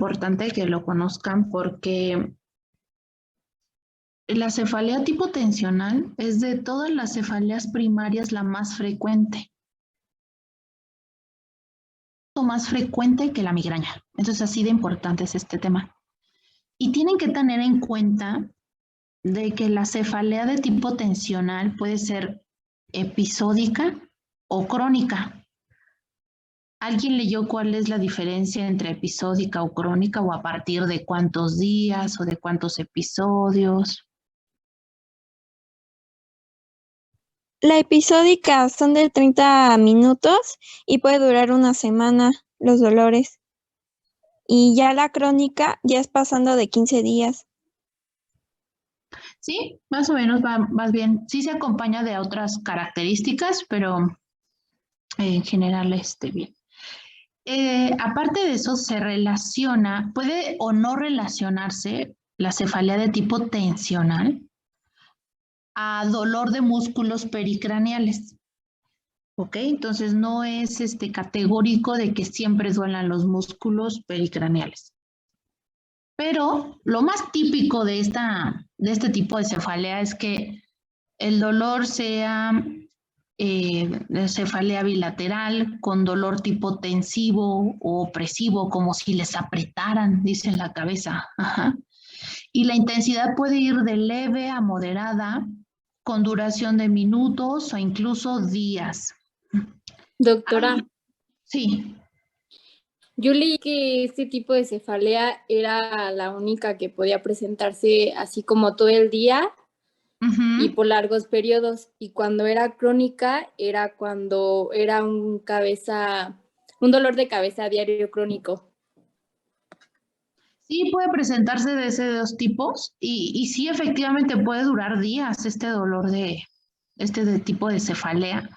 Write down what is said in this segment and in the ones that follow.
importante que lo conozcan porque la cefalea tipo tensional es de todas las cefaleas primarias la más frecuente. Más frecuente que la migraña. Entonces, así de importante es este tema. Y tienen que tener en cuenta de que la cefalea de tipo tensional puede ser episódica o crónica. ¿Alguien leyó cuál es la diferencia entre episódica o crónica o a partir de cuántos días o de cuántos episodios? La episódica son de 30 minutos y puede durar una semana los dolores. Y ya la crónica ya es pasando de 15 días. Sí, más o menos va más bien. Sí se acompaña de otras características, pero en general bien. Aparte de eso, se relaciona, puede o no relacionarse la cefalea de tipo tensional a dolor de músculos pericraneales. ¿Ok? Entonces no es categórico de que siempre duelan los músculos pericraneales. Pero lo más típico de este tipo de cefalea es que el dolor sea de cefalea bilateral con dolor tipo tensivo o opresivo, como si les apretaran, dice en la cabeza. Ajá. Y la intensidad puede ir de leve a moderada, con duración de minutos o incluso días. Doctora, Sí. yo leí que este tipo de cefalea era la única que podía presentarse así como todo el día y por largos periodos. Y cuando era crónica, era cuando era un dolor de cabeza diario crónico. Sí, puede presentarse de ese dos tipos y sí, efectivamente puede durar días este dolor de tipo de cefalea.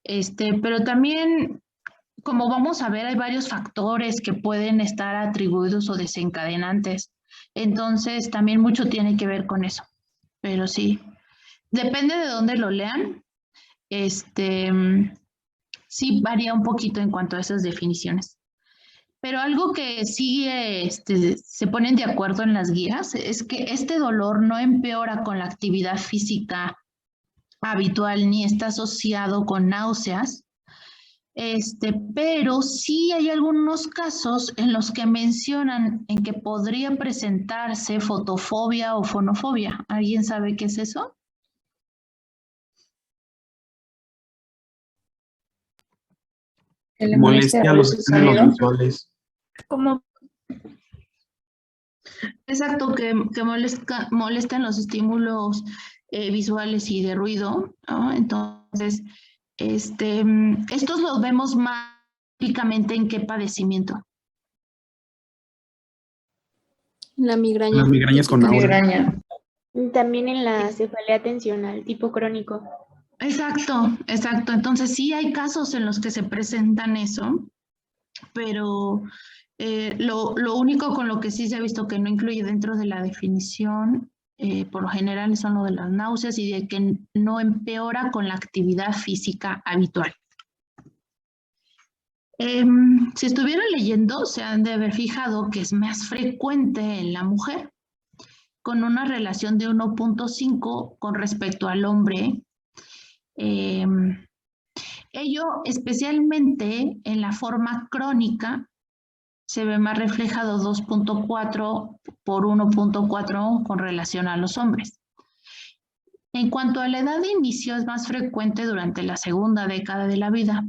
Pero también, como vamos a ver, hay varios factores que pueden estar atribuidos o desencadenantes. Entonces, también mucho tiene que ver con eso. Pero sí, depende de dónde lo lean. Sí varía un poquito en cuanto a esas definiciones. Pero algo que sí se ponen de acuerdo en las guías es que este dolor no empeora con la actividad física habitual ni está asociado con náuseas, pero sí hay algunos casos en los que mencionan en que podría presentarse fotofobia o fonofobia. ¿Alguien sabe qué es eso? Molestia a los estímulos visuales. ¿Cómo? Exacto, que molestan los estímulos visuales y de ruido, ¿no? Entonces, estos los vemos más típicamente en qué padecimiento. La migraña. Las migrañas con náuseas. Migraña. También en la cefalea tensional, tipo crónico. Exacto, exacto. Entonces sí hay casos en los que se presentan eso, pero lo único con lo que sí se ha visto que no incluye dentro de la definición, por lo general son lo de las náuseas y de que no empeora con la actividad física habitual. Si estuvieran leyendo, se han de haber fijado que es más frecuente en la mujer, con una relación de 1.5 con respecto al hombre. Ello especialmente en la forma crónica se ve más reflejado 2.4 por 1.4 con relación a los hombres. En cuanto a la edad de inicio, es más frecuente durante la segunda década de la vida.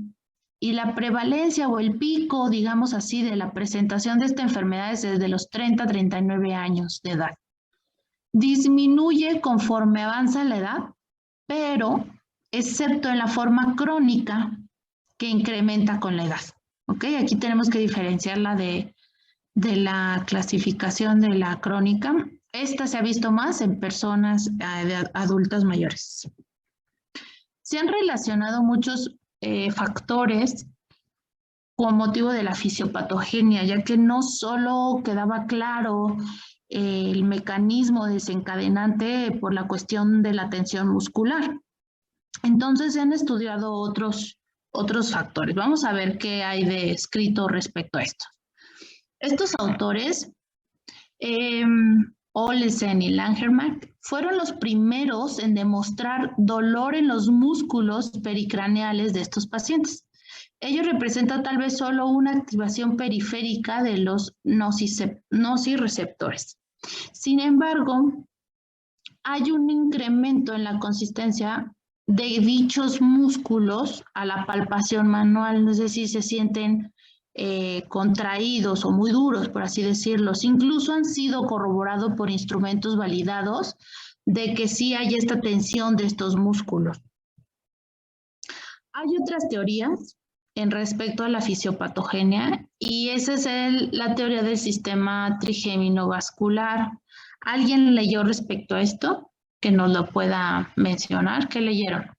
Y la prevalencia o el pico, digamos así, de la presentación de esta enfermedad es desde los 30 a 39 años de edad. Disminuye conforme avanza la edad, pero excepto en la forma crónica que incrementa con la edad. ¿Ok? Aquí tenemos que diferenciarla de la clasificación de la crónica. Esta se ha visto más en personas adultas mayores. Se han relacionado muchos factores con motivo de la fisiopatogenia, ya que no solo quedaba claro el mecanismo desencadenante por la cuestión de la tensión muscular. Entonces se han estudiado otros factores. Vamos a ver qué hay de escrito respecto a esto. Estos autores, Olesen y Langermark, fueron los primeros en demostrar dolor en los músculos pericraneales de estos pacientes. Ello representa tal vez solo una activación periférica de los nociceptores. Sin embargo, hay un incremento en la consistencia de dichos músculos a la palpación manual, es decir, se sienten contraídos o muy duros, por así decirlo. Incluso han sido corroborados por instrumentos validados de que sí hay esta tensión de estos músculos. Hay otras teorías en respecto a la fisiopatogenia y esa es la teoría del sistema trigémino vascular. ¿Alguien leyó respecto a esto? Que nos lo pueda mencionar. ¿Qué leyeron?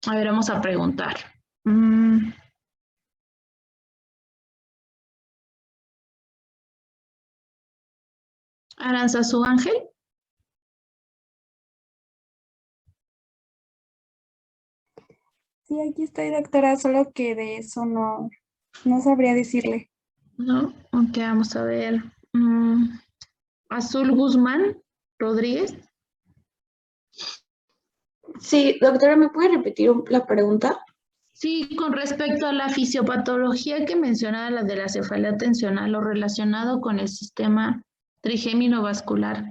A ver, vamos a preguntar. Aranzazu Ángel. Sí, aquí estoy, doctora, solo que de eso no sabría decirle. No, ok, vamos a ver. Azul Guzmán Rodríguez. Sí, doctora, ¿me puede repetir la pregunta? Sí, con respecto a la fisiopatología que mencionaba, la de la cefalea tensional o relacionado con el sistema trigémino vascular.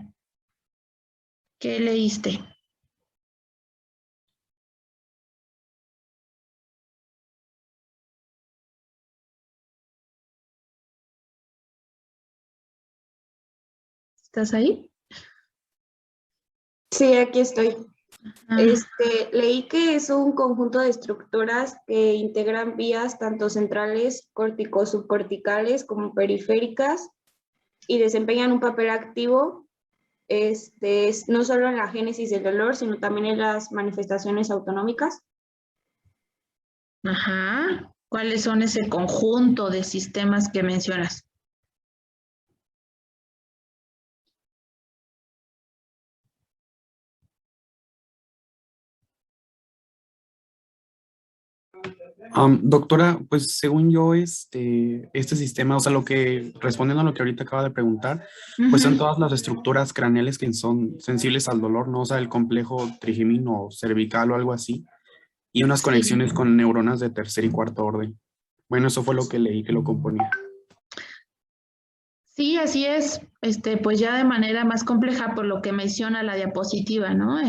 ¿Qué leíste? ¿Estás ahí? Sí, aquí estoy. Ah, Leí que es un conjunto de estructuras que integran vías tanto centrales, subcorticales como periféricas y desempeñan un papel activo no solo en la génesis del dolor, sino también en las manifestaciones autonómicas. ajá. ¿Cuáles son ese conjunto de sistemas que mencionas? Doctora, pues según yo, este sistema, o sea, lo que, respondiendo a lo que ahorita acaba de preguntar, pues son todas las estructuras craneales que son sensibles al dolor, ¿no? O sea, el complejo trigémino cervical o algo así, y unas conexiones con neuronas de tercer y cuarto orden. Bueno, eso fue lo que leí que lo componía. Sí, así es. Pues ya de manera más compleja por lo que menciona la diapositiva, ¿no?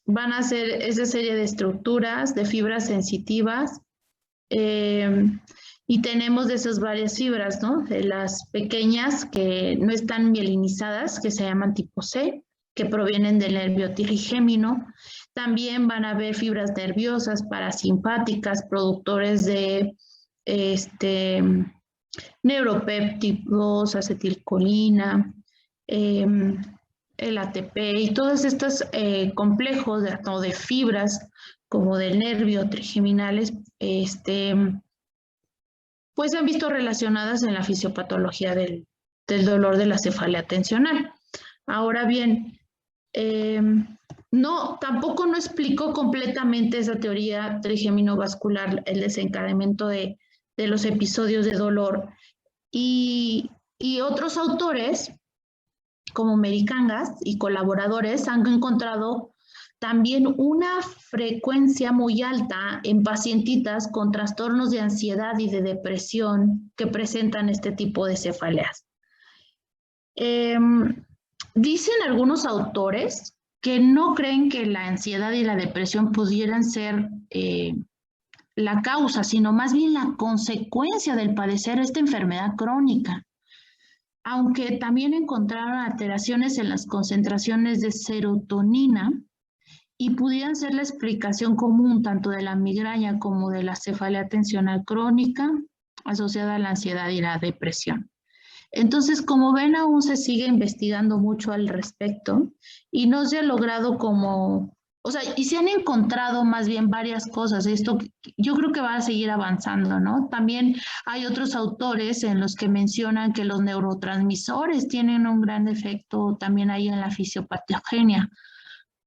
Van a ser esa serie de estructuras, de fibras sensitivas, y tenemos de esas varias fibras, ¿no? De las pequeñas que no están mielinizadas, que se llaman tipo C, que provienen del nervio trigémino. También van a haber fibras nerviosas parasimpáticas, productores de neuropéptidos, acetilcolina, el ATP y todos estos complejos de fibras como del nervio trigeminales, pues se han visto relacionadas en la fisiopatología del dolor de la cefalea tensional. Ahora bien, tampoco no explicó completamente esa teoría trigeminovascular, el desencadenamiento de los episodios de dolor. Y otros autores, como Mericangas y colaboradores, han encontrado también una frecuencia muy alta en pacientitas con trastornos de ansiedad y de depresión que presentan este tipo de cefaleas. Dicen algunos autores que no creen que la ansiedad y la depresión pudieran ser la causa, sino más bien la consecuencia del padecer esta enfermedad crónica. Aunque también encontraron alteraciones en las concentraciones de serotonina y pudieran ser la explicación común tanto de la migraña como de la cefalea tensional crónica asociada a la ansiedad y la depresión. Entonces, como ven, aún se sigue investigando mucho al respecto y no se ha logrado y se han encontrado más bien varias cosas. Esto yo creo que va a seguir avanzando, ¿no? También hay otros autores en los que mencionan que los neurotransmisores tienen un gran efecto también ahí en la fisiopatogenia.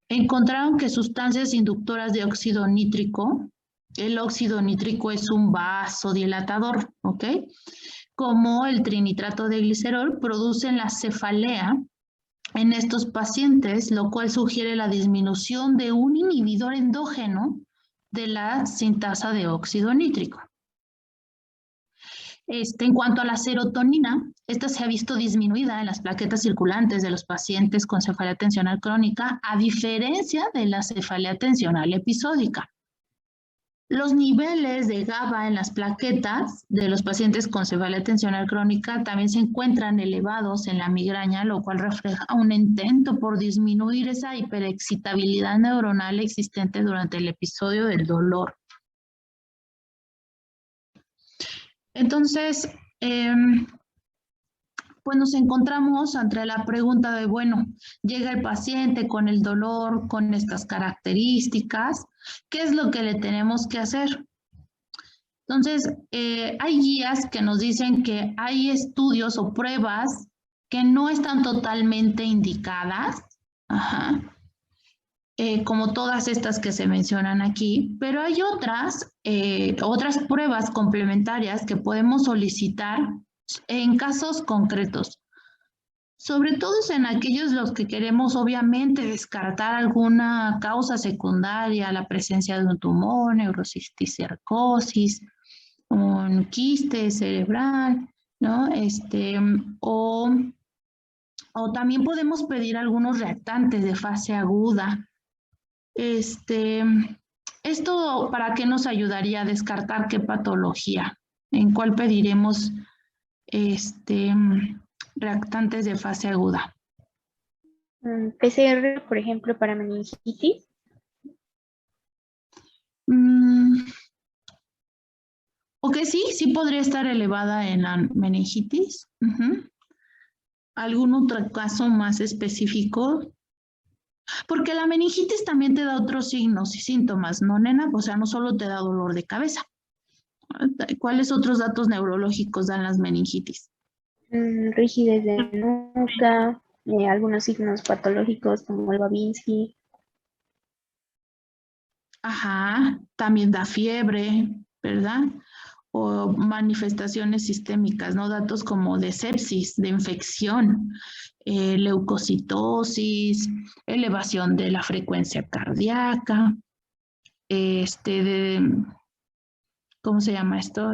encontraron que sustancias inductoras de óxido nítrico, el óxido nítrico es un vasodilatador, ¿ok? Como el trinitrato de glicerol, producen la cefalea en estos pacientes, lo cual sugiere la disminución de un inhibidor endógeno de la sintasa de óxido nítrico. En cuanto a la serotonina, esta se ha visto disminuida en las plaquetas circulantes de los pacientes con cefalea tensional crónica, a diferencia de la cefalea tensional episódica. Los niveles de GABA en las plaquetas de los pacientes con cefalea tensional crónica también se encuentran elevados en la migraña, lo cual refleja un intento por disminuir esa hiperexcitabilidad neuronal existente durante el episodio del dolor. Entonces, pues nos encontramos ante la pregunta de, bueno, llega el paciente con el dolor, con estas características, ¿qué es lo que le tenemos que hacer? Entonces, hay guías que nos dicen que hay estudios o pruebas que no están totalmente indicadas, como todas estas que se mencionan aquí, pero hay otras pruebas complementarias que podemos solicitar en casos concretos, sobre todo en aquellos los que queremos obviamente descartar alguna causa secundaria, la presencia de un tumor, neurocisticercosis, un quiste cerebral, ¿no? O también podemos pedir algunos reactantes de fase aguda. ¿Esto para qué nos ayudaría a descartar qué patología? ¿En cuál pediremos reactantes de fase aguda? PCR, por ejemplo, para meningitis. Ok, sí podría estar elevada en la meningitis. ¿Algún otro caso más específico? Porque la meningitis también te da otros signos y síntomas, ¿no, nena? O sea, no solo te da dolor de cabeza. ¿Cuáles otros datos neurológicos dan las meningitis? Rigidez de nuca, algunos signos patológicos como el Babinski. Ajá, también da fiebre, ¿verdad? O manifestaciones sistémicas, ¿no? Datos como de sepsis, de infección, leucocitosis, elevación de la frecuencia cardíaca, ¿cómo se llama esto?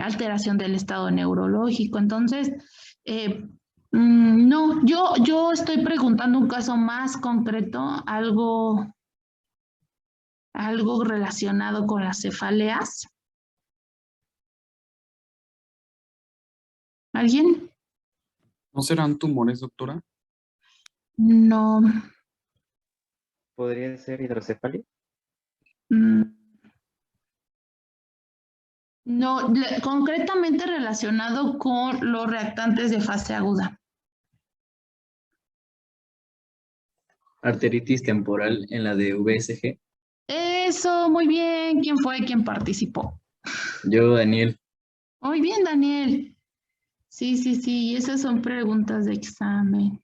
Alteración del estado neurológico. Entonces, no, yo estoy preguntando un caso más concreto, algo relacionado con las cefaleas. ¿Alguien? ¿No serán tumores, doctora? No. ¿Podría ser hidrocefalia? No, concretamente relacionado con los reactantes de fase aguda. Arteritis temporal en la de VSG. Eso, muy bien. ¿Quién fue quien participó? Yo, Daniel. Muy bien, Daniel. Sí, esas son preguntas de examen.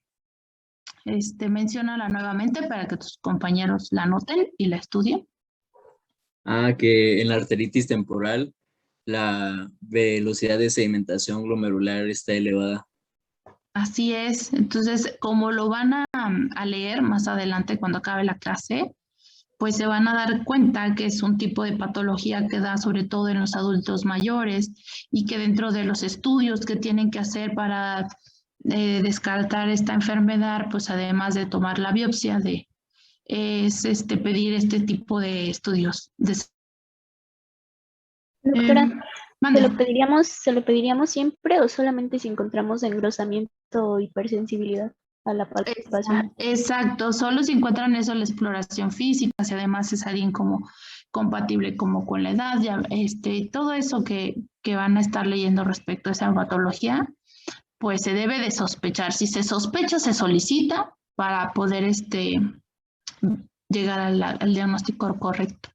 Menciónala nuevamente para que tus compañeros la anoten y la estudien. Que en la arteritis temporal la velocidad de sedimentación glomerular está elevada. Así es. Entonces, como lo van a leer más adelante cuando acabe la clase, pues se van a dar cuenta que es un tipo de patología que da sobre todo en los adultos mayores y que dentro de los estudios que tienen que hacer para descartar esta enfermedad, pues además de tomar la biopsia, pedir este tipo de estudios. Doctora, ¿se lo pediríamos siempre o solamente si encontramos engrosamiento o hipersensibilidad a la palpación? Exacto, solo si encuentran eso la exploración física, si además es alguien como compatible como con la edad, ya, todo eso que van a estar leyendo respecto a esa patología, pues se debe de sospechar. Si se sospecha, se solicita para poder llegar al diagnóstico correcto.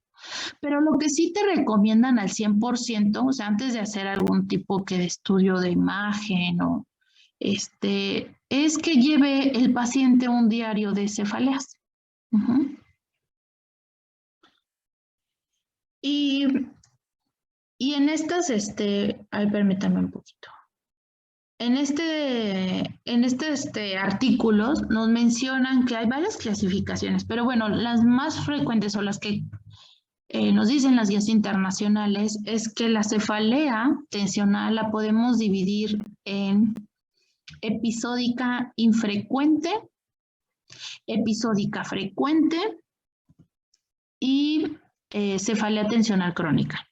Pero lo que sí te recomiendan al 100%, o sea, antes de hacer algún tipo de estudio de imagen o es que lleve el paciente un diario de cefaleas. Y en estas, ay, permítame un poquito. En artículos nos mencionan que hay varias clasificaciones, pero bueno, las más frecuentes o las que nos dicen las guías internacionales es que la cefalea tensional la podemos dividir en episódica infrecuente, episódica frecuente y cefalea tensional crónica.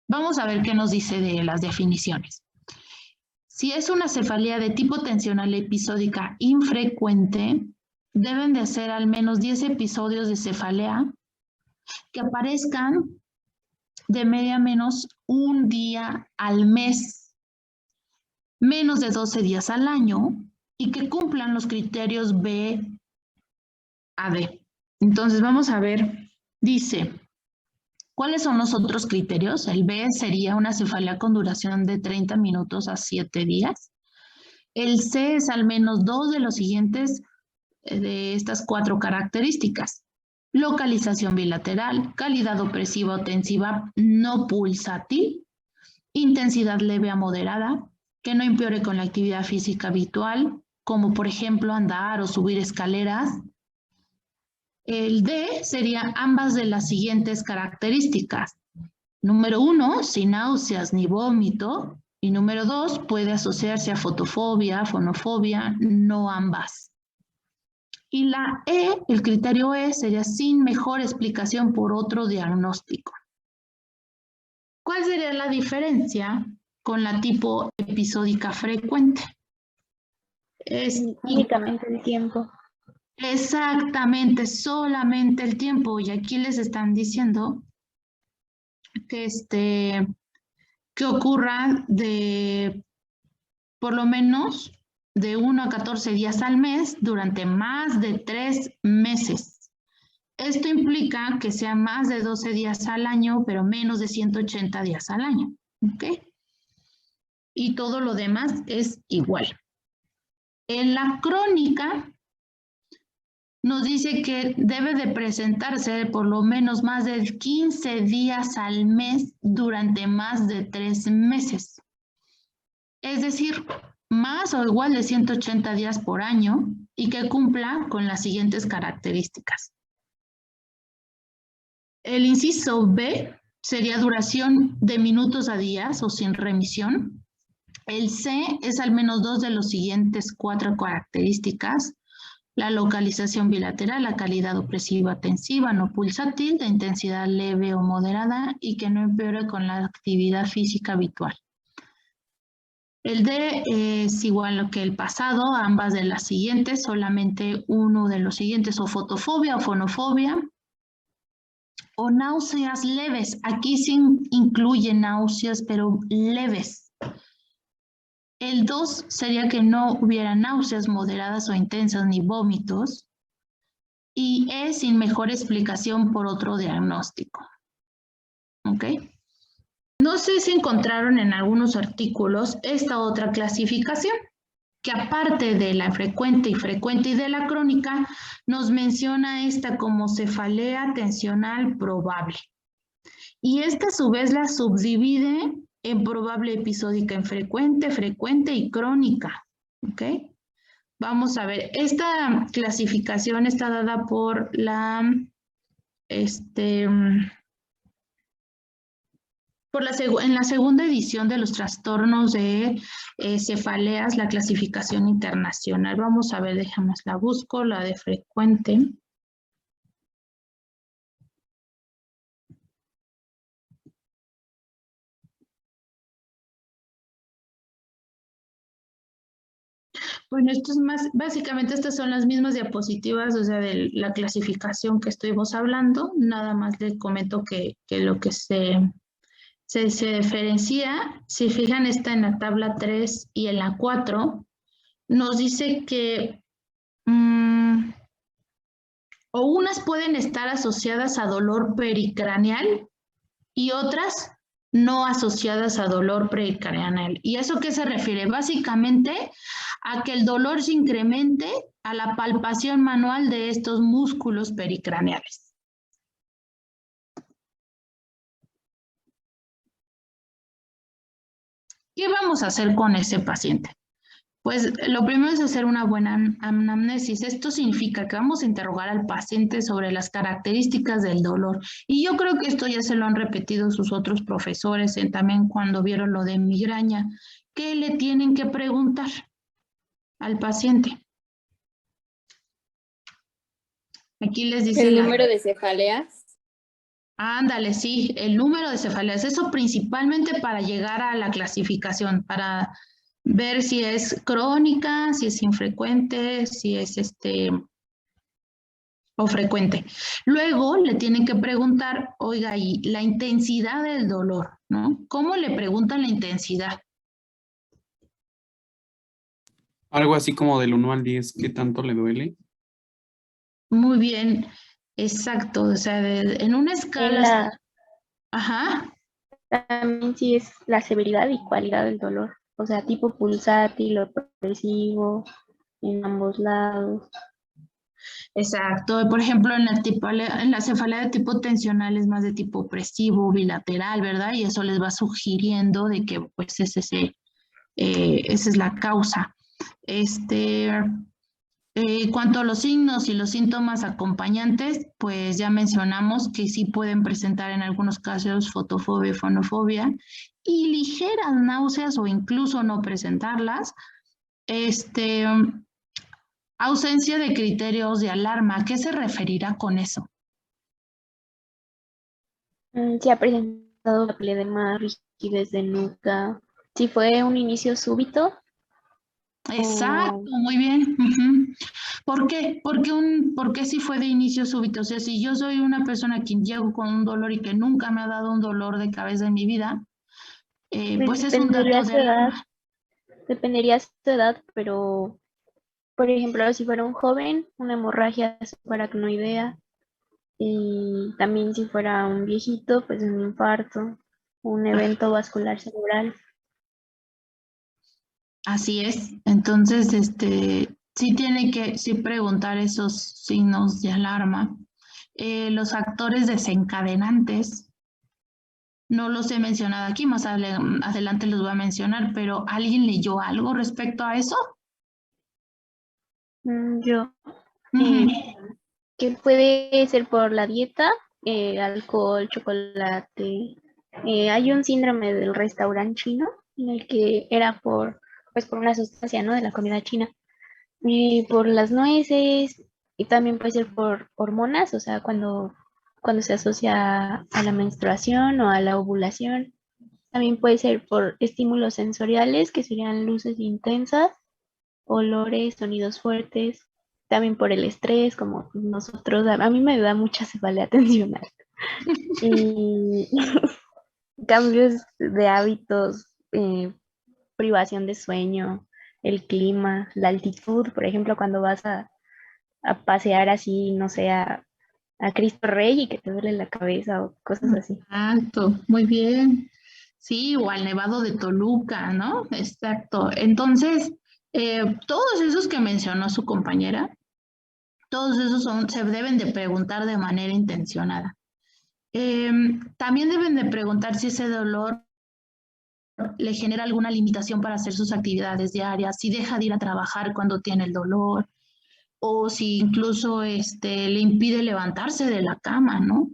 Vamos a ver qué nos dice de las definiciones. Si es una cefalea de tipo tensional episódica infrecuente, deben de ser al menos 10 episodios de cefalea que aparezcan de media menos un día al mes, menos de 12 días al año y que cumplan los criterios BAD. Entonces vamos a ver, dice, ¿cuáles son los otros criterios? El B sería una cefalea con duración de 30 minutos a 7 días. El C es al menos 2 de los siguientes de estas 4 características. Localización bilateral, calidad opresiva o tensiva no pulsátil, intensidad leve a moderada, que no empeore con la actividad física habitual, como por ejemplo andar o subir escaleras. El D sería ambas de las siguientes características. Número 1, sin náuseas ni vómito. Y número 2, puede asociarse a fotofobia, fonofobia, no ambas. Y la E, el criterio E, sería sin mejor explicación por otro diagnóstico. ¿Cuál sería la diferencia con la tipo episódica frecuente? Es únicamente el tiempo. Exactamente, solamente el tiempo. Y aquí les están diciendo que ocurra de por lo menos de 1 a 14 días al mes durante más de 3 meses. Esto implica que sea más de 12 días al año, pero menos de 180 días al año. ¿Ok? Y todo lo demás es igual. En la crónica nos dice que debe de presentarse por lo menos más de 15 días al mes durante más de 3 meses. Es decir, más o igual de 180 días por año y que cumpla con las siguientes características. El inciso B sería duración de minutos a días o sin remisión. El C es al menos 2 de los siguientes 4 características. La localización bilateral, la calidad opresiva tensiva, no pulsátil, de intensidad leve o moderada y que no empeore con la actividad física habitual. El D es igual que el pasado, ambas de las siguientes, solamente uno de los siguientes, o fotofobia o fonofobia, o náuseas leves. Aquí sí incluye náuseas, pero leves. El 2 sería que no hubiera náuseas moderadas o intensas ni vómitos. Y E sin mejor explicación por otro diagnóstico. ¿Ok? No sé si encontraron en algunos artículos esta otra clasificación, que aparte de la frecuente y de la crónica, nos menciona esta como cefalea tensional probable. Y esta a su vez la subdivide en probable episódica infrecuente, frecuente y crónica. ¿Ok? Vamos a ver, esta clasificación está dada por la, en la segunda edición de los trastornos de cefaleas, la clasificación internacional. Vamos a ver, déjame la busco, la de frecuente. Bueno, esto es más, básicamente estas son las mismas diapositivas, o sea, de la clasificación que estuvimos hablando. Nada más les comento que lo que se diferencia, si fijan, está en la tabla 3 y en la 4, nos dice que o unas pueden estar asociadas a dolor pericraneal y otras no asociadas a dolor pericraneal. ¿Y eso qué se refiere? Básicamente a que el dolor se incremente a la palpación manual de estos músculos pericraneales. ¿Qué vamos a hacer con ese paciente? Pues lo primero es hacer una buena anamnesis. Esto significa que vamos a interrogar al paciente sobre las características del dolor. Y yo creo que esto ya se lo han repetido sus otros profesores también cuando vieron lo de migraña. ¿Qué le tienen que preguntar al paciente? Aquí les dice ¿El número de cefaleas? Ándale, sí, el número de cefaleas. Eso principalmente para llegar a la clasificación, para ver si es crónica, si es infrecuente, si es o frecuente. Luego le tienen que preguntar, oiga, y la intensidad del dolor, ¿no? ¿Cómo le preguntan la intensidad? Algo así como del 1 al 10, ¿qué tanto le duele? Muy bien, exacto. O sea, en una escala. Ajá. También sí es la severidad y cualidad del dolor. O sea, tipo pulsátil o progresivo en ambos lados. Exacto. Por ejemplo, en la cefalea de tipo tensional es más de tipo opresivo, bilateral, ¿verdad? Y eso les va sugiriendo de que pues esa es la causa. Cuanto a los signos y los síntomas acompañantes, pues ya mencionamos que sí pueden presentar en algunos casos fotofobia, fonofobia y ligeras náuseas o incluso no presentarlas. Ausencia de criterios de alarma, ¿a qué se referirá con eso? Si ha presentado papilledema, rigidez de nuca. Si fue un inicio súbito. Exacto, muy bien. Uh-huh. ¿Por qué? ¿Por qué si fue de inicio súbito? O sea, si yo soy una persona quien llego con un dolor y que nunca me ha dado un dolor de cabeza en mi vida, pues es un dato de alarma. Dependería su edad, pero por ejemplo, si fuera un joven, una hemorragia subaracnoidea, y también si fuera un viejito, pues un infarto, un evento vascular cerebral. Así es. Entonces, sí tiene que preguntar esos signos de alarma. Los factores desencadenantes, no los he mencionado aquí, más adelante los voy a mencionar, pero ¿alguien leyó algo respecto a eso? Yo, que puede ser por la dieta, alcohol, chocolate. Hay un síndrome del restaurante chino en el que era por una sustancia, ¿no? De la comida china. Y por las nueces, y también puede ser por hormonas, o sea, cuando se asocia a la menstruación o a la ovulación. También puede ser por estímulos sensoriales, que serían luces intensas, olores, sonidos fuertes. También por el estrés, como nosotros, a mí me da mucha cefalea tensional. Y cambios de hábitos, privación de sueño, el clima, la altitud, por ejemplo, cuando vas a pasear así, no sé, a Cristo Rey y que te duele la cabeza o cosas así. Exacto, muy bien. Sí, o al Nevado de Toluca, ¿no? Exacto. Entonces, todos esos que mencionó su compañera, todos esos se deben de preguntar de manera intencionada. También deben de preguntar si ese dolor le genera alguna limitación para hacer sus actividades diarias, si deja de ir a trabajar cuando tiene el dolor, o si incluso le impide levantarse de la cama, ¿no?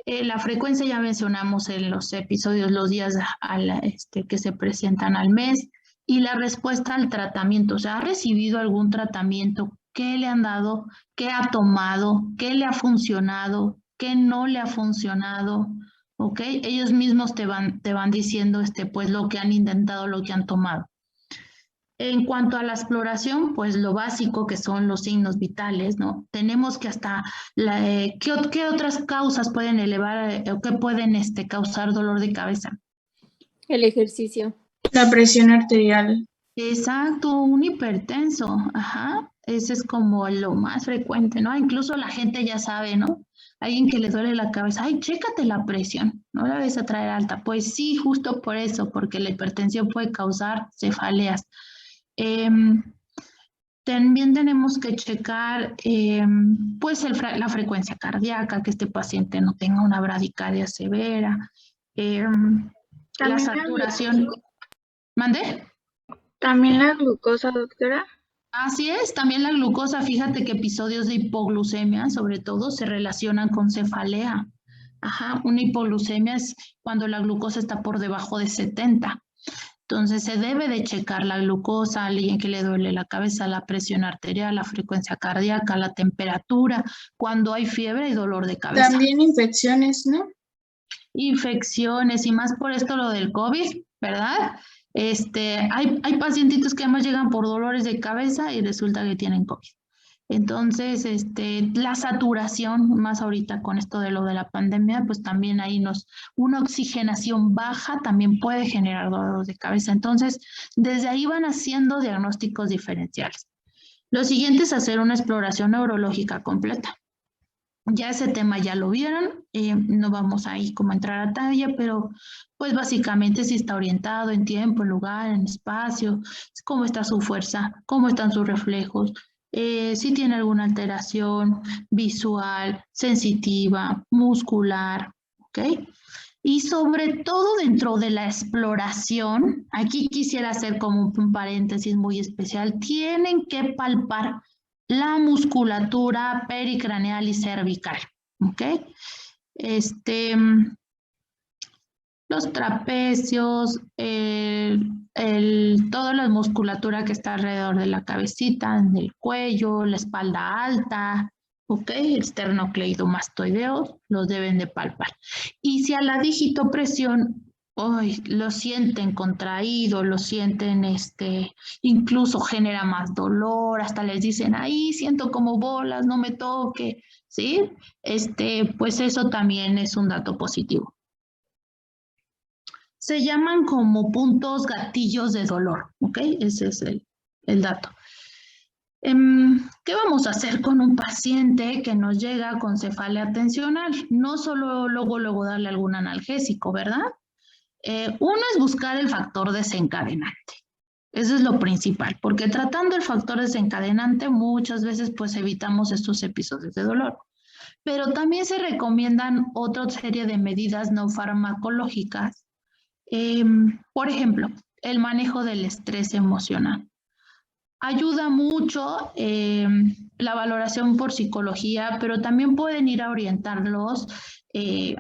La frecuencia ya mencionamos en los episodios, los días que se presentan al mes, y la respuesta al tratamiento. O sea, ¿ha recibido algún tratamiento? ¿Qué le han dado? ¿Qué ha tomado? ¿Qué le ha funcionado? ¿Qué no le ha funcionado? ¿Ok? Ellos mismos te van diciendo pues lo que han intentado, lo que han tomado. En cuanto a la exploración, pues lo básico que son los signos vitales, ¿no? Tenemos que hasta, ¿qué otras causas pueden elevar o qué pueden causar dolor de cabeza? El ejercicio. La presión arterial. Exacto, un hipertenso, ajá, ese es como lo más frecuente, ¿no? Incluso la gente ya sabe, ¿no? Alguien que le duele la cabeza, ay, chécate la presión, no la ves a traer alta. Pues sí, justo por eso, porque la hipertensión puede causar cefaleas. También tenemos que checar pues la frecuencia cardíaca, que este paciente no tenga una bradicardia severa, la saturación. ¿Mande? ¿También la glucosa, doctora? Así es, también la glucosa. Fíjate que episodios de hipoglucemia, sobre todo, se relacionan con cefalea. Ajá, una hipoglucemia es cuando la glucosa está por debajo de 70. Entonces se debe de checar la glucosa, a alguien que le duele la cabeza, la presión arterial, la frecuencia cardíaca, la temperatura, cuando hay fiebre y dolor de cabeza. También infecciones, ¿no? Infecciones y más por esto lo del COVID, ¿verdad? Hay pacientitos que además llegan por dolores de cabeza y resulta que tienen COVID. Entonces, la saturación, más ahorita con esto de lo de la pandemia, pues también ahí una oxigenación baja también puede generar dolores de cabeza. Entonces, desde ahí van haciendo diagnósticos diferenciales. Lo siguiente es hacer una exploración neurológica completa. Ya ese tema ya lo vieron, no vamos ahí como a entrar a talla, pero pues básicamente si está orientado en tiempo, en lugar, en espacio, cómo está su fuerza, cómo están sus reflejos, si tiene alguna alteración visual, sensitiva, muscular, ¿ok? Y sobre todo dentro de la exploración, aquí quisiera hacer como un paréntesis muy especial, tienen que palpar la musculatura pericraneal y cervical, ¿ok? Los trapecios, toda la musculatura que está alrededor de la cabecita, del cuello, la espalda alta, ¿ok? El esternocleidomastoideo, los deben de palpar. Y si a la digitopresión lo sienten contraído, lo sienten, incluso genera más dolor, hasta les dicen, ahí siento como bolas, no me toque, ¿sí? Pues eso también es un dato positivo. Se llaman como puntos gatillos de dolor, ¿ok? Ese es el dato. ¿Qué vamos a hacer con un paciente que nos llega con cefalea tensional? No solo luego darle algún analgésico, ¿verdad? Uno es buscar el factor desencadenante. Eso es lo principal, porque tratando el factor desencadenante muchas veces pues evitamos estos episodios de dolor. Pero también se recomiendan otra serie de medidas no farmacológicas. Por ejemplo, el manejo del estrés emocional. Ayuda mucho la valoración por psicología, pero también pueden ir a orientarlos, si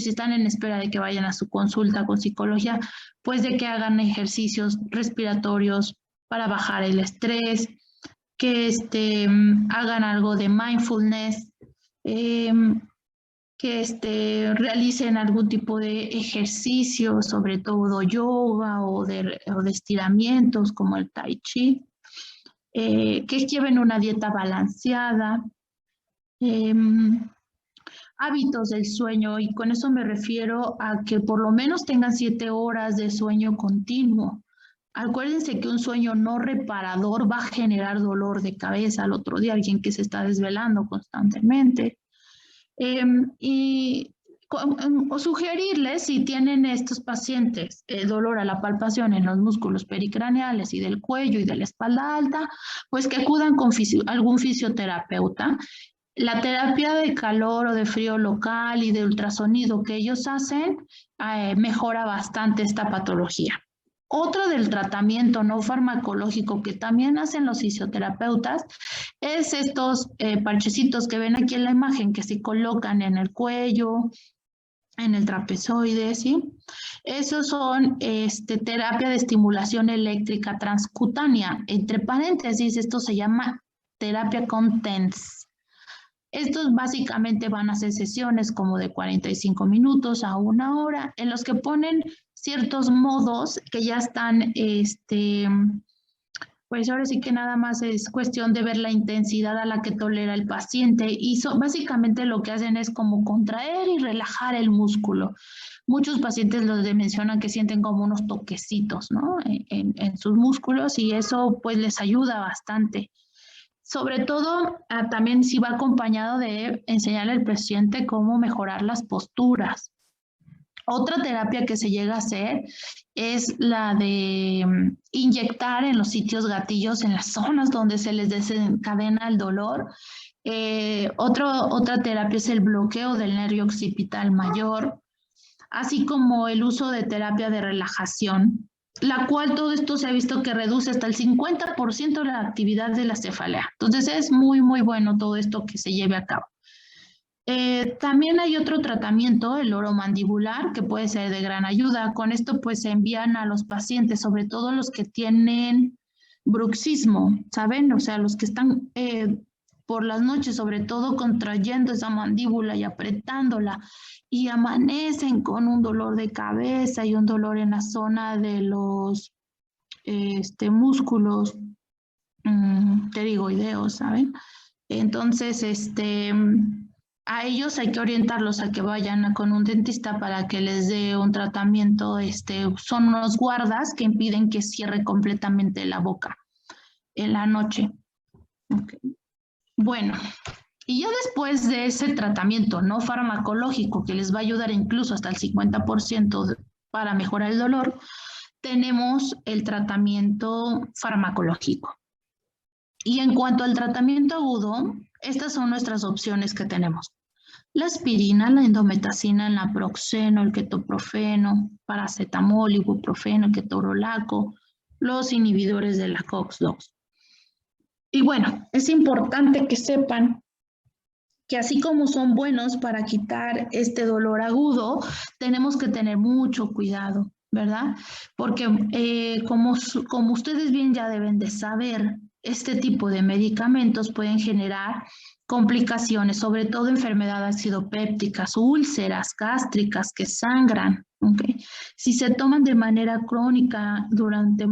están en espera de que vayan a su consulta con psicología, pues de que hagan ejercicios respiratorios para bajar el estrés, que hagan algo de mindfulness, que realicen algún tipo de ejercicio, sobre todo yoga o de estiramientos como el tai chi, que lleven una dieta balanceada, hábitos del sueño, y con eso me refiero a que por lo menos tengan 7 horas de sueño continuo. Acuérdense que un sueño no reparador va a generar dolor de cabeza al otro día, alguien que se está desvelando constantemente. O sugerirles, si tienen estos pacientes dolor a la palpación en los músculos pericraneales y del cuello y de la espalda alta, pues que acudan con algún fisioterapeuta. La terapia de calor o de frío local y de ultrasonido que ellos hacen mejora bastante esta patología. Otro del tratamiento no farmacológico que también hacen los fisioterapeutas es estos parchecitos que ven aquí en la imagen, que se colocan en el cuello, en el trapezoide, ¿sí? Esos son terapia de estimulación eléctrica transcutánea. Entre paréntesis, esto se llama terapia con TENS. Estos básicamente van a ser sesiones como de 45 minutos a 1 hora, en los que ponen ciertos modos que ya están, pues ahora sí que nada más es cuestión de ver la intensidad a la que tolera el paciente, y básicamente lo que hacen es como contraer y relajar el músculo. Muchos pacientes mencionan que sienten como unos toquecitos, ¿no? en sus músculos, y eso pues les ayuda bastante. Sobre todo, también si va acompañado de enseñarle al paciente cómo mejorar las posturas. Otra terapia que se llega a hacer es la de inyectar en los sitios gatillos, en las zonas donde se les desencadena el dolor. Otra terapia es el bloqueo del nervio occipital mayor, así como el uso de terapia de relajación, la cual todo esto se ha visto que reduce hasta el 50% la actividad de la cefalea. Entonces es muy, muy bueno todo esto que se lleve a cabo. También hay otro tratamiento, el oromandibular, que puede ser de gran ayuda. Con esto pues se envían a los pacientes, sobre todo los que tienen bruxismo, ¿saben? O sea, los que están por las noches, sobre todo contrayendo esa mandíbula y apretándola, y amanecen con un dolor de cabeza y un dolor en la zona de los músculos pterigoideos, ¿saben? Entonces, a ellos hay que orientarlos a que vayan con un dentista para que les dé un tratamiento. Son unos guardas que impiden que cierre completamente la boca en la noche. Okay. Bueno, y ya después de ese tratamiento no farmacológico que les va a ayudar incluso hasta el 50% para mejorar el dolor, tenemos el tratamiento farmacológico. Y en cuanto al tratamiento agudo, estas son nuestras opciones que tenemos. La aspirina, la indometacina, el naproxeno, el ketoprofeno, paracetamol, ibuprofeno, ketorolaco, los inhibidores de la COX-2. Y bueno, es importante que sepan que así como son buenos para quitar este dolor agudo, tenemos que tener mucho cuidado, ¿verdad? Porque como ustedes bien ya deben de saber, este tipo de medicamentos pueden generar complicaciones, sobre todo enfermedades acidopépticas, úlceras gástricas que sangran, ¿okay? Si se toman de manera crónica durante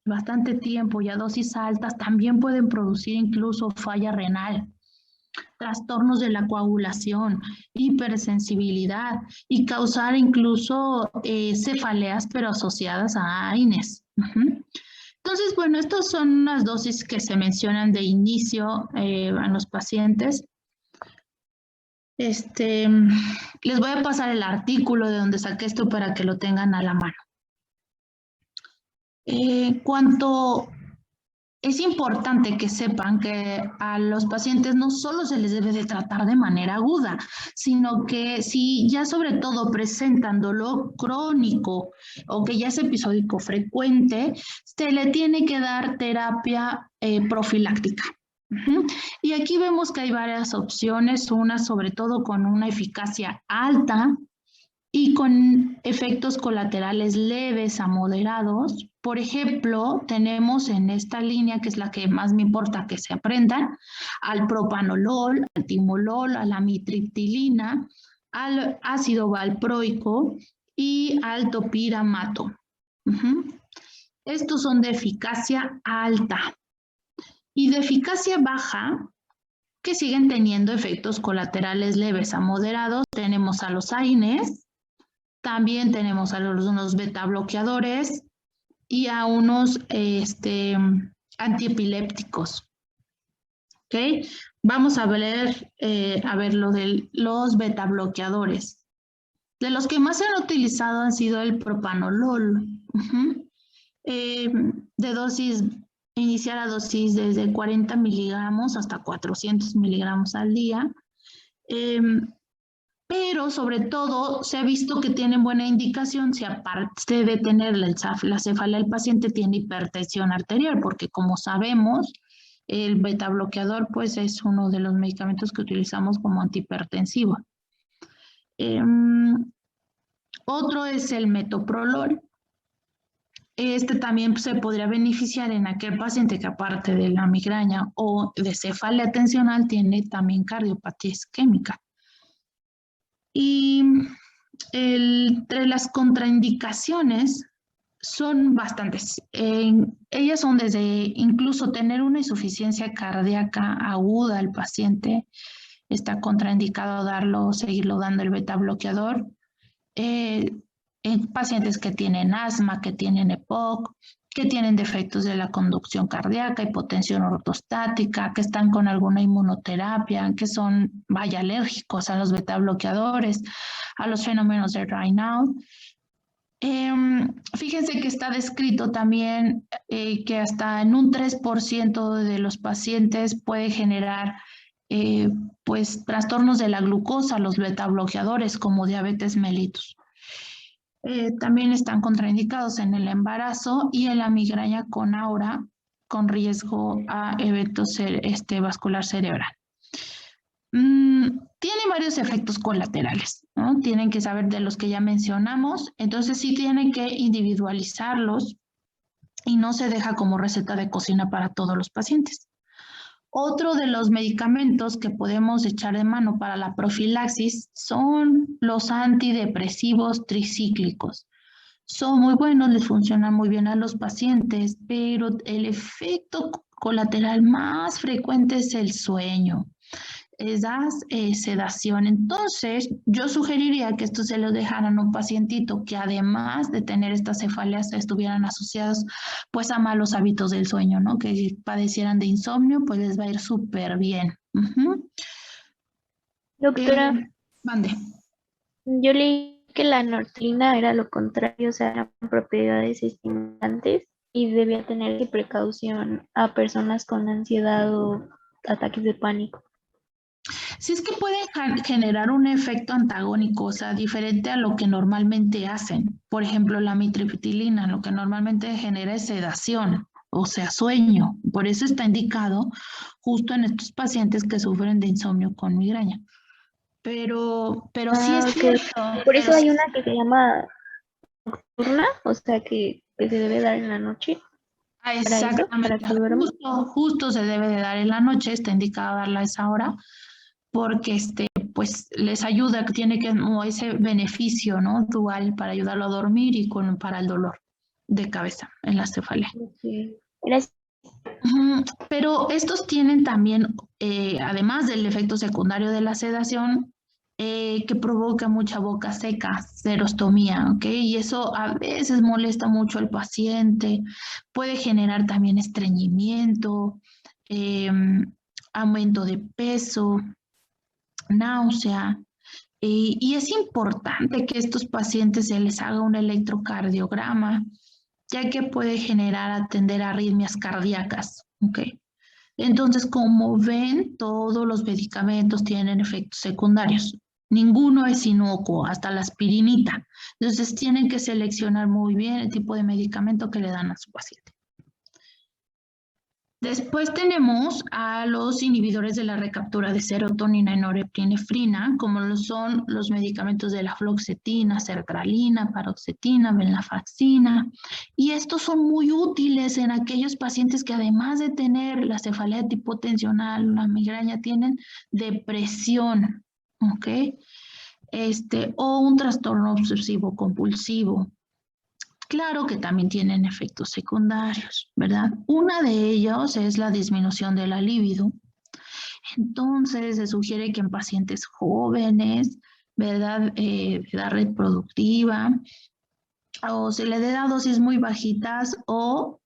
bastante tiempo y a dosis altas, también pueden producir incluso falla renal, trastornos de la coagulación, hipersensibilidad y causar incluso cefaleas, pero asociadas a AINES. Entonces, bueno, estas son las dosis que se mencionan de inicio a los pacientes. Les voy a pasar el artículo de donde saqué esto para que lo tengan a la mano. Es importante que sepan que a los pacientes no solo se les debe de tratar de manera aguda, sino que si ya sobre todo presentan dolor crónico o que ya es episódico frecuente, se le tiene que dar terapia profiláctica. Y aquí vemos que hay varias opciones, una sobre todo con una eficacia alta y con efectos colaterales leves a moderados. Por ejemplo, tenemos en esta línea, que es la que más me importa que se aprendan, al propanolol, al timolol, a la amitriptilina, al ácido valproico y al topiramato. Estos son de eficacia alta. Y de eficacia baja, que siguen teniendo efectos colaterales leves a moderados, tenemos a los AINES, también tenemos a unos beta bloqueadores y a unos antiepilépticos. ¿Ok? Vamos a ver lo de los beta bloqueadores. De los que más se han utilizado han sido el propanolol. De dosis, iniciar a dosis desde 40 miligramos hasta 400 miligramos al día. Pero sobre todo se ha visto que tienen buena indicación si aparte de tener la cefalea del paciente tiene hipertensión arterial, porque como sabemos, el beta bloqueador pues es uno de los medicamentos que utilizamos como antihipertensivo. Otro es el metoprolol. También se podría beneficiar en aquel paciente que aparte de la migraña o de cefalea tensional tiene también cardiopatía isquémica. Y entre las contraindicaciones son bastantes. Ellas son desde incluso tener una insuficiencia cardíaca aguda al paciente, está contraindicado seguirlo dando el beta bloqueador. En pacientes que tienen asma, que tienen EPOC, que tienen defectos de la conducción cardíaca, hipotensión ortostática, que están con alguna inmunoterapia, que son, alérgicos a los beta bloqueadores, a los fenómenos de Raynaud. Fíjense que está descrito también que hasta en un 3% de los pacientes puede generar pues trastornos de la glucosa, los beta bloqueadores como diabetes mellitus. También están contraindicados en el embarazo y en la migraña con aura con riesgo a evento vascular cerebral. Tiene varios efectos colaterales, ¿no? Tienen que saber de los que ya mencionamos, entonces sí tienen que individualizarlos y no se deja como receta de cocina para todos los pacientes. Otro de los medicamentos que podemos echar de mano para la profilaxis son los antidepresivos tricíclicos. Son muy buenos, les funcionan muy bien a los pacientes, pero el efecto colateral más frecuente es el sueño, es la sedación. Entonces, yo sugeriría que esto se lo dejaran a un pacientito que además de tener estas cefaleas estuvieran asociados pues a malos hábitos del sueño, ¿no? Que padecieran de insomnio, pues les va a ir súper bien. Doctora, mande. Yo leí que la nortrina era lo contrario, o sea, eran propiedades estimulantes y debía tener precaución a personas con ansiedad o ataques de pánico. Sí, es que pueden generar un efecto antagónico, o sea, diferente a lo que normalmente hacen. Por ejemplo, la mitriptilina, lo que normalmente genera es sedación, o sea, sueño. Por eso está indicado justo en estos pacientes que sufren de insomnio con migraña. Pero sí es cierto. Por eso hay una que se llama nocturna, o sea, que se debe dar en la noche. Exactamente. Justo se debe de dar en la noche, está indicado darla a esa hora, porque pues les ayuda, tiene como ese beneficio, ¿no? Dual para ayudarlo a dormir y para el dolor de cabeza en la cefalea. Okay. Gracias. Pero estos tienen también, además del efecto secundario de la sedación, que provoca mucha boca seca, serostomía, ¿ok? Y eso a veces molesta mucho al paciente, puede generar también estreñimiento, aumento de peso, náusea, y es importante que a estos pacientes se les haga un electrocardiograma, ya que puede atender arritmias cardíacas, ¿ok? Entonces, como ven, todos los medicamentos tienen efectos secundarios. Ninguno es inocuo, hasta la aspirinita. Entonces, tienen que seleccionar muy bien el tipo de medicamento que le dan a su paciente. Después tenemos a los inhibidores de la recaptura de serotonina y norepinefrina, como lo son los medicamentos de la fluoxetina, sertralina, paroxetina, venlafaxina. Y estos son muy útiles en aquellos pacientes que además de tener la cefalea tipo tensional, la migraña, tienen depresión, ¿ok? O un trastorno obsesivo compulsivo. Claro que también tienen efectos secundarios, ¿verdad? Una de ellos es la disminución de la libido. Entonces, se sugiere que en pacientes jóvenes, ¿verdad? De edad reproductiva, o se le dé a dosis muy bajitas o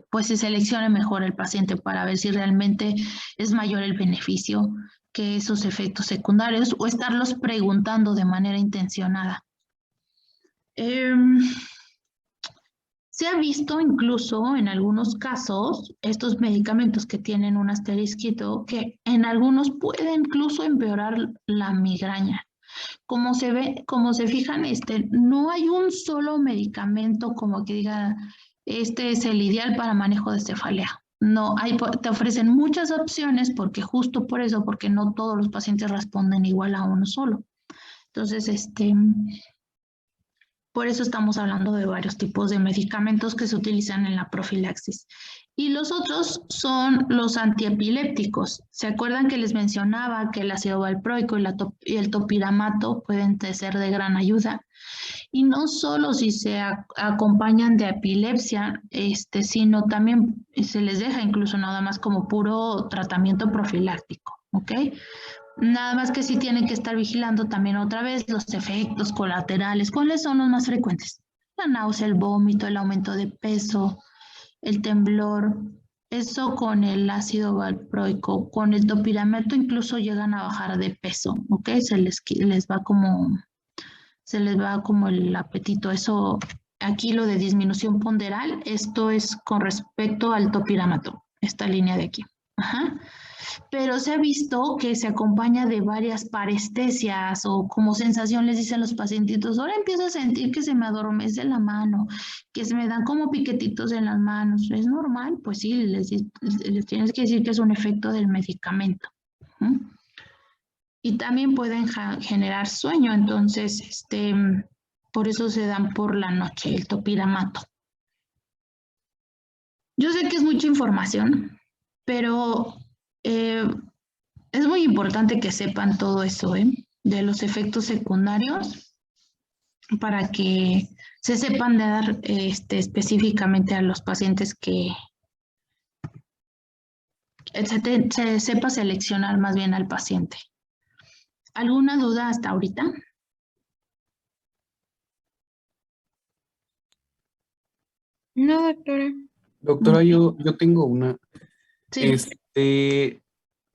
pues se seleccione mejor el paciente para ver si realmente es mayor el beneficio que esos efectos secundarios o estarlos preguntando de manera intencionada. Se ha visto incluso en algunos casos estos medicamentos que tienen un asterisquito que en algunos puede incluso empeorar la migraña. Como se fijan, no hay un solo medicamento como que diga este es el ideal para manejo de cefalea. No, te ofrecen muchas opciones porque justo por eso, porque no todos los pacientes responden igual a uno solo. Entonces, por eso estamos hablando de varios tipos de medicamentos que se utilizan en la profilaxis. Y los otros son los antiepilépticos. ¿Se acuerdan que les mencionaba que el ácido valproico y el topiramato pueden ser de gran ayuda? Y no solo si se acompañan de epilepsia, sino también se les deja incluso nada más como puro tratamiento profiláctico, ¿ok? Nada más que sí tienen que estar vigilando también otra vez los efectos colaterales. ¿Cuáles son los más frecuentes? la náusea, el vómito, el aumento de peso, el temblor. Eso con el ácido valproico, con el topiramato incluso llegan a bajar de peso, ¿ok? Se les va como el apetito. Eso, aquí lo de disminución ponderal, esto es con respecto al topiramato, esta línea de aquí. Ajá. Pero se ha visto que se acompaña de varias parestesias o como sensación, les dicen los pacientitos, ahora empiezo a sentir que se me adormece la mano, que se me dan como piquetitos en las manos. ¿Es normal? Pues sí, les tienes que decir que es un efecto del medicamento. Y también pueden generar sueño, entonces, por eso se dan por la noche, el topiramato. Yo sé que es mucha información, pero es muy importante que sepan todo eso, de los efectos secundarios, para que se sepan de dar específicamente a los pacientes que se sepa seleccionar más bien al paciente. ¿Alguna duda hasta ahorita? No, doctora. Doctora, yo tengo una. Sí.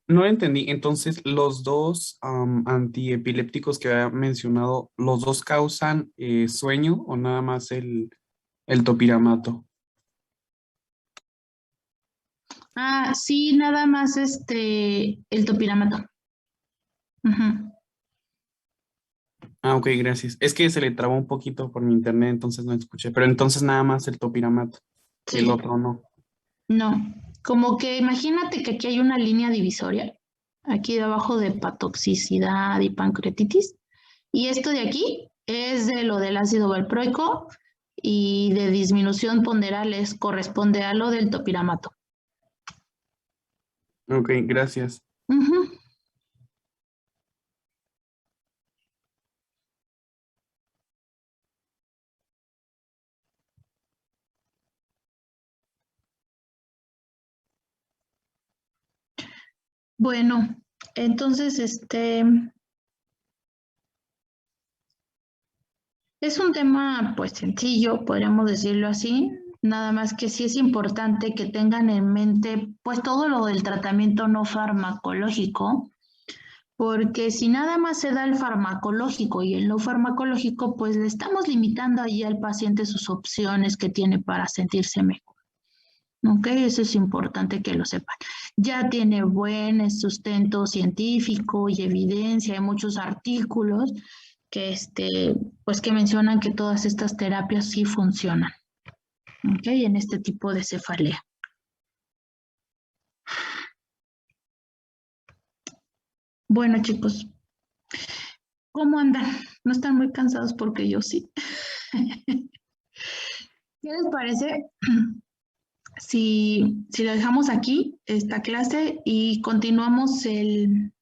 No entendí. Entonces, los dos antiepilépticos que había mencionado, ¿los dos causan sueño o nada más el topiramato? Ah, sí, nada más el topiramato. Ah, ok, gracias. Es que se le trabó un poquito por mi internet, entonces no escuché. Pero entonces nada más el topiramato. Sí. El otro no. No, como que imagínate que aquí hay una línea divisoria, aquí debajo de hepatotoxicidad y pancreatitis, y esto de aquí es de lo del ácido valproico y de disminución ponderal corresponde a lo del topiramato. Ok, gracias. Bueno, entonces es un tema pues sencillo, podríamos decirlo así, nada más que sí es importante que tengan en mente pues todo lo del tratamiento no farmacológico, porque si nada más se da el farmacológico y el no farmacológico, pues le estamos limitando ahí al paciente sus opciones que tiene para sentirse mejor. ¿Ok? Eso es importante que lo sepan. Ya tiene buen sustento científico y evidencia, hay muchos artículos que, pues que mencionan que todas estas terapias sí funcionan. ¿Ok? En este tipo de cefalea. Bueno, chicos, ¿cómo andan? ¿No están muy cansados? Porque yo sí. ¿Qué les parece si lo dejamos aquí, esta clase, y continuamos el